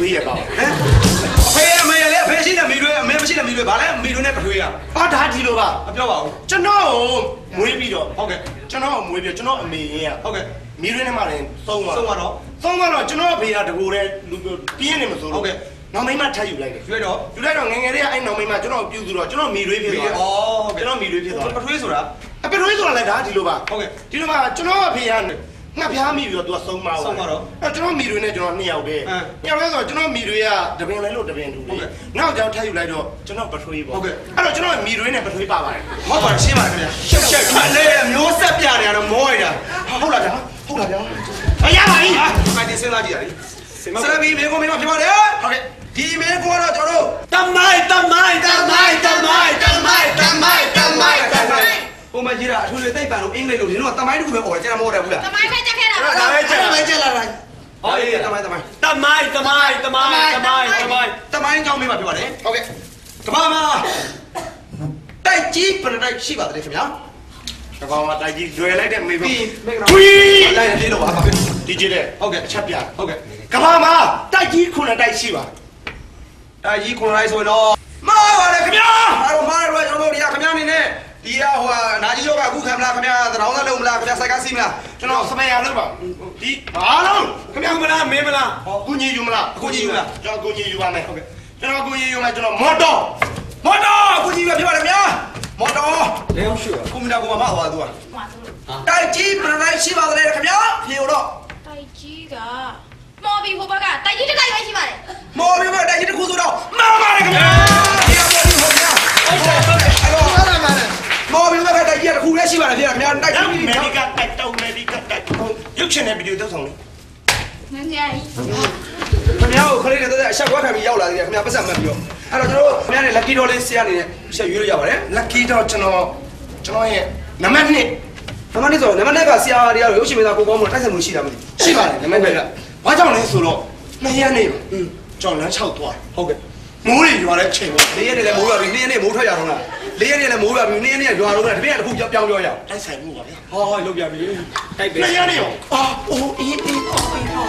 ထွေးရကောင်းဟမ်ဖေးမေလေဖေးရှိတယ်မိတွေအမေမရှိတယ်မိတွေဗာလဲမိတွေနဲ့ပထွေးရဟာဒါဒီလိုပါအပြောပါဦးကျွန်တော်မွေးပြီးတော့ဟုတ်ကဲ့ကျွန်တော်မွေးပြီးကျွန်တော်အမေရင်းကဟုတ်ကဲ့မိတွေနဲ့မှလည်းသုံးပါတော့ကျွန်တော်အဖေကတကူတဲ့လူပြင်းနေမစိုးဟုတ်ကဲ့နောက်မိမထပ်ယူလိုက်တယ်ရွေးတော့ငယ်ငယ်လေးကအဲ့နောက်မိမကျွန်တော်ပြုစုတော့ကျွန်တော်မိတွေဖြစ်သွားဩဟုတ်ကဲ့ကျွန်တော်မိတွေဖြစ်သွားပထွေးဆိုတာပထွေးဆိုတာလည်းဒါဒီလိုပါဟုတ်ကဲ့ဒီလိုပါကျွန်တော်အဖေကငါဖျားမိပြီးတော့သူကဆုံးမတော့ကျွန်တော်မိတွေနဲ့ကျွန်တော်2ယောက်ပဲ2ယောက်လဲဆိုတော့ကျွန်တော်မိတွေကတပင်လဲလို့တပင်တူတယ်နောက်ကြောင်ထပ်ယူလိုက်တော့ကျွန်တော်ပထွေးပေါ့ဟုတ်ကဲ့အဲ့တော့ကျွန်တော်မိတွေနဲ့ပထွေးပါပါတယ်ဟုတ်ပါရှင်းပါတယ်ခင်ဗျာရှက်ခါလေမျိုးဆက်ပြနေရတော့မောရတာဟုတ်လားဗျာအရပါပြီခိုင်နေစဉ်းစားကြည့်ရလေစရဘီမေကိုမေမပြောတယ်ဟုတ်ကဲ့ဒီမေကိုတော့ကျွန်တော်တမိုင်းဟိုမှာကြီးတာအထူးလေးတိတ်ပန်လို့အင်္ဂလိပ်လို့ဒီတော့တမိုင်းတခုပဲអော်တယ်ကျန်မဟုတ်တယ်ဘူးလားတမိုင်းပဲတက်ခဲ့တာဒါပဲကျက်လာတာဟောအေးတမိုင်းကြောင်းမေးပါပြောပါတယ်ဟုတ်ကဲ့ကဘာမှာတိုက်ကြီးပရတိုက်ရှိပါတယ်ခင်ဗျာကဘာမှာတိုက်ကြီးလွယ်လိုက်တဲ့မေးခွန်းထွီးလိုက်တယ်ပြေးတော့ပါဗျဒီကြည့်တဲ့ဟုတ်ကဲ့အချက်ပြဟုတ်ကဲ့ကဘာမှာတိုက်ကြီး9တိုက်ရှိပါတိုက်ကြီး9တိုက်ဆိုတော့မှားပါတယ်ခင်ဗျာအဲ့တော့မှားတယ်ကျွန်တော်တို့ဒီကခင်ဗျာနေနဲ့ဒီကဟိုနာကြီးယောဂအခုခံမလားခင်ဗျာသရောင်းသားလုံးမလားခင်ဗျာစိုက်ကစီးမလားကျွန်တော်စပယ်ရလုပ်ပါဒီဘာလုံးခင်ဗျာမလားမင်းမလားကိုကြီးယူမလားကိုကြီးယူမလားကျွန်တော်ကိုကြီးယူပါမယ်ဟုတ်ကဲ့ကျွန်တော်ကိုကြီးယူမယ်ကျွန်တော်မော်တော်ကိုကြီးယူပြပါတယ်ခင်ဗျာမော်တော်လေအောင်ရှိကွန်ပျူတာကိုမဟောသူကတိုက်ကြီးပရလိုက်ရှိပါတယ်ခင်ဗျာဖြေတော့တိုက်ကြီးကမော်ဘီဟိုဘက်ကတိုက်ကြီးတစ်တိုက်ပဲရှိပါတယ်မော်ဘီဘက်တိုက်ကြီးတစ်ခုဆိုတော့မှားပါတယ်ခင်ဗျာဒီကမော်ဘီဟုတ်ဗျာမော်ဘီဘက်တိုက်ကြီးတစ်ခုလည်းရှိပါတယ်ခင်ဗျာတိုက်ကြီးအမေရိကတိုက်တောင်းအမေရိကတိုက်ရုပ်ရှင်နဲ့ဗီဒီယိုတောက်ဆောင်လေငန်းကြီးခင်ဗျာကိုခလေးနဲ့အဆက်ကွာခံပြီးရောက်လာသေးတယ်ခင်ဗျာပတ်စံမှတ်ပြီးတော့အဲ့တော့ကျွန်တော်ခင်ဗျားနဲ့ lucky doll လေးဆရာအနေနဲ့ဆက်ရွေးလို့ရပါတယ် lucky doll ကျွန်တော်ရဲ့နံပါတ်1ဆိုနံပါတ်1ကဆရာတွေကတော့ရုပ်ရှင်မသားကိုကောင်းမလို့တိုက်ဆိုင်မှုရှိတာမသိရှိပါတယ်နံပါတ်1ကဘာကြောင့်လဲဆိုတော့2ရက်နေကြောင်လမ်း6သွားဟုတ်ကဲ့မိုးတွေရွာတဲ့အချိန်ပေါ့4ရက်နေလဲမိုးရွာပြီး2ရက်နေမိုးထွက်ရတော့လား4ရက်နေလဲမိုးရွာပြီး2ရက်နေရွာတော့လားတပည့်ကတစ်ခုပြောင်းပြောရအောင်တိုက်ဆိုင်မှုပါဗျာဟောလုတ်ပြပြီတိုက်ပဲ2ရက်နေရောအိုးအေး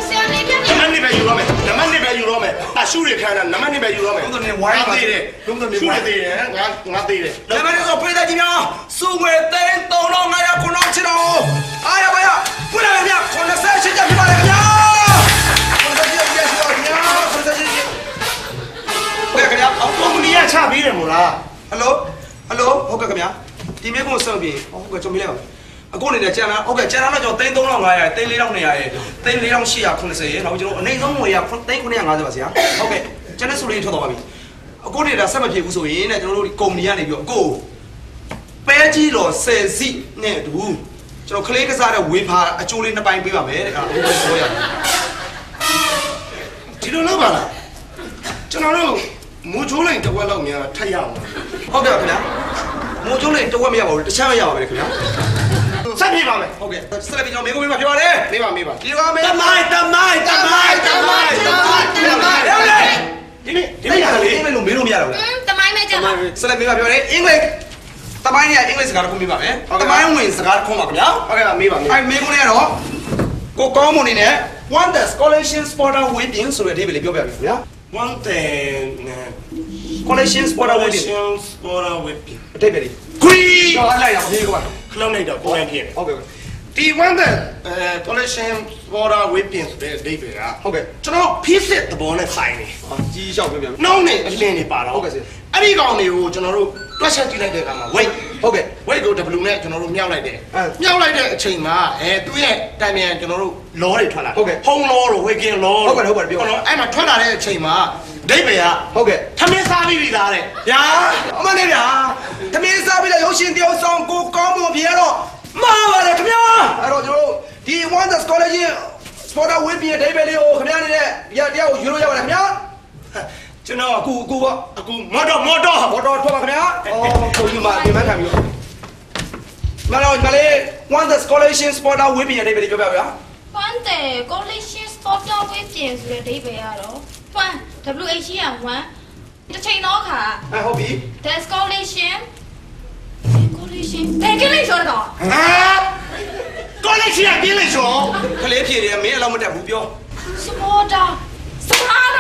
ဆရာလေးပြနံပါတ်2ပဲယူရမယ်နံပါတ်2ပဲယူရမယ်အရှုတွေခံတာနံပါတ်2ပဲယူရမယ်လုံးနေဝိုင်းပါသေးတယ်လုံးနေဝိုင်းသေးတယ်ငါသေးတယ်နံပါတ်2ဆိုဖိသားကြီးများစုငွေသိန်း3500ခုနောက်ချတော့အားရပါရခုနကဗျာ98ချက်ပြပါလေခင်ဗျာကွန်ပဏီကချပေးတယ်မို့လားဟယ်လိုဟုတ်ကဲ့ခင်ဗျာဒီမေးခွန်းဆက်ပြီးဟုတ်ကဲ့ကျွန်တော်မေးလိုက်ပါအခုအနေနဲ့ကျန်တာဟုတ်ကဲ့ကျန်တာတော့ကျွန်တော်3500 3400 3480ရဲ့နောက်ကျွန်တော်အနေဆုံးငွေရ3950ပါဆရာဟုတ်ကဲ့ကျန်တဲ့စုလေးထွက်သွားပါပြီအခုနေတာဆက်မပြေဘူးဆိုရင်တဲ့ကျွန်တော်တို့ဒီကုမ္ပဏီကနေပြီးတော့အခုပဲကြီးတော်10စီနဲ့တူကျွန်တော်ကလေးကစားတဲ့ဝေဖာအကျိုးလေး2ပိုင်းပေးပါမယ်တဲ့အခုပြောရတယ်ဒီလိုလုပ်ပါလားကျွန်တော်တို့မူချိုးလိုက်တဝက်လောက်များထက်ရအောင်ဟုတ်ကဲ့ခင်ဗျာမူချိုးလိုက်တဝက်မရပါဘူးတခြားမရပါဘူးခင်ဗျာဆက်ပြေးပါမယ်ဟုတ်ကဲ့ဆက်ပြီးကျွန်တော်မေးခွန်းမေးပါပြောပါတယ်မေးပါဒီကမေးတမိုင်းဒီနေ့ကလေးလို့မေးလို့မရတော့ဘူးတမိုင်းပဲကြောက်ဆက်မေးပါပြောတယ်အင်္ဂလိပ်တမိုင်းနဲ့အင်္ဂလိပ်စကားတစ်ခုမေးပါမယ်တမိုင်းဝင်စကားတစ်ခုပါခင်ဗျာဟုတ်ကဲ့ပါမေးပါအဲ့မေးခွန်းလေးကတော့ကိုကောင်းမွန်နေနဲ့ one the scholarship supporter waiting ဆိုတဲ့အဓိပ္ပာယ်လေးပြောပြပြီခင်ဗျာone thing collection supporter waiting အတိတ်ပဲလေခွီးတော့လိုက်ရအောင်ဒီကွာခလုံးလိုက်တော့ကိုယ်ဖြစ်ဟုတ်ကဲ့ဒီ one the collection supporter waiting ဆိုတဲ့အတိတ်ပဲကဟုတ်ကဲ့ကျွန်တော် piece သဘောနဲ့ဆိုင်နေကြီးလျှောက်ပြောပြနှုံးနေအလင်းနေပါတော့ဟုတ်ကဲ့ဆရာအဲ့ဒီကောင်တွေကိုကျွန်တော်တို့တွက်ချက်ကြည့်လိုက်တဲ့အခါမှာ weight ဟုတ်ကဲ့ weight ကို W နဲ့ကျွန်တော်တို့မြောက်လိုက်တယ်မြောက်လိုက်တဲ့အချိန်မှာသူ့ရဲ့တိုင်မြန်ကျွန်တော်တို့ law တွေထွက်လာဟုတ်ကဲ့ home law တို့ waking law ဟုတ်ကဲ့ပြောအဲ့မှာထွက်လာတဲ့အချိန်မှာဒိတ်ပဲကဟုတ်ကဲ့ထမင်းစားပြီးသားတဲ့ဗျာအမနဲ့ဗျာထမင်းစားပြီးတော့ရုပ်ရှင်တယောက်ဆောင်ကိုကောင်းမွန်ပြေတော့မှားပါတယ်ခင်ဗျာအဲ့တော့ကျွန်တော်တို့ဒီ one the scholarship supporter waiting ဒိတ်ပဲလေးကိုခင်ဗျာနေတဲ့တရားကိုယူလို့ရပါတယ်ခင်ဗျာကျွန်တော်အခုမော်တော်ထွက်ပါခင်ဗျာကိုယူမှာဒီမှခံပြီးမလေး one the scholarship supporter waiting ဒိတ်ပဲလေးပြောပြပါဗျာ one the collection supporter waiting ဆိုတဲ့ဒိတ်ပဲရတော့ one WH က1တစ်ချိန်တော့ခါဟုတ်ပြီ the collection ကလေးဆိုတော့collection ကပြင်းလိုက်ဆိုခလေးဖြေတယ်မင်းအလောက်မတက်ဘူးပြော supporter စကား